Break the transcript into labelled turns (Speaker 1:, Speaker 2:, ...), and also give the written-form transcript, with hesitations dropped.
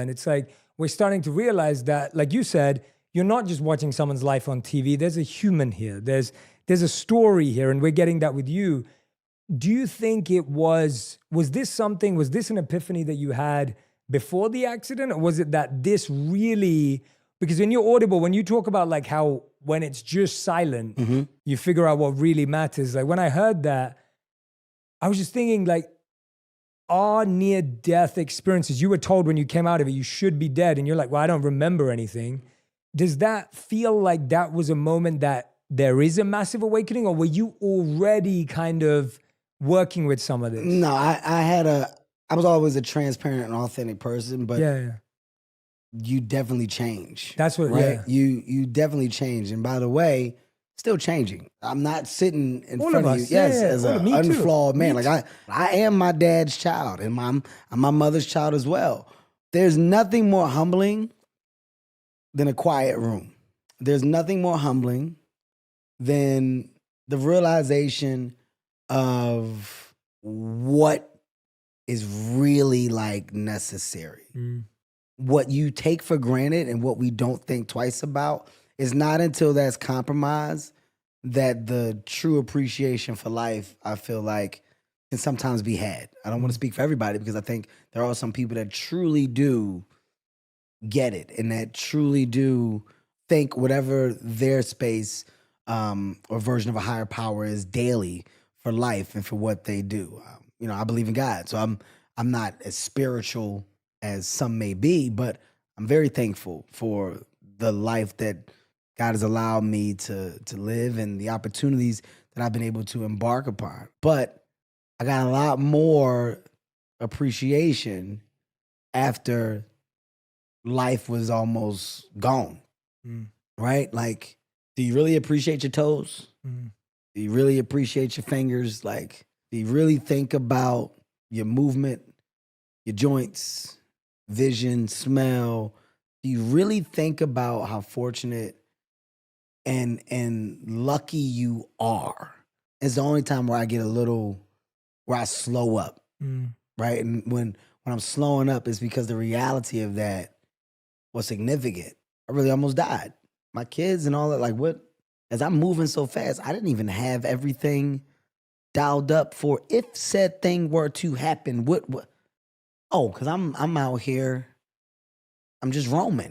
Speaker 1: And it's like, we're starting to realize that, like you said, you're not just watching someone's life on TV. There's a human here. There's a story here, and we're getting that with you. Do you think was this an epiphany that you had before the accident? Or was it that this really, because in your Audible, when you talk about like how when it's just silent, you figure out what really matters. Like when I heard that, I was just thinking like, our near-death experiences, you were told when you came out of it, you should be dead. And you're like, well, I don't remember anything. Does that feel like that was a moment that there is a massive awakening, or were you already kind of working with some of this?
Speaker 2: No, I was always a transparent and authentic person, but you definitely change.
Speaker 1: That's what,
Speaker 2: right? You definitely change. And by the way, still changing. I'm not sitting in front of you, as an unflawed man. Like I am my dad's child, and I'm my mother's child as well. There's nothing more humbling than a quiet room. There's nothing more humbling than the realization of what is really like necessary. What you take for granted and what we don't think twice about is not until that's compromised that the true appreciation for life, I feel like, can sometimes be had. I don't want to speak for everybody, because I think there are some people that truly do get it and that truly do think whatever their space or version of a higher power is daily for life and for what they do. I believe in God, so I'm not as spiritual as some may be, but I'm very thankful for the life that God has allowed me to live and the opportunities that I've been able to embark upon. But I got a lot more appreciation after life was almost gone, right? Like, do you really appreciate your toes? Do you really appreciate your fingers? Like, do you really think about your movement, your joints, vision, smell? Do you really think about how fortunate and lucky you are? It's the only time where I get where I slow up, right? And when I'm slowing up, it's because the reality of that was significant. I really almost died. My kids and all that, like what? As I'm moving so fast, I didn't even have everything dialed up for if said thing were to happen. What? Oh, because I'm out here, I'm just roaming.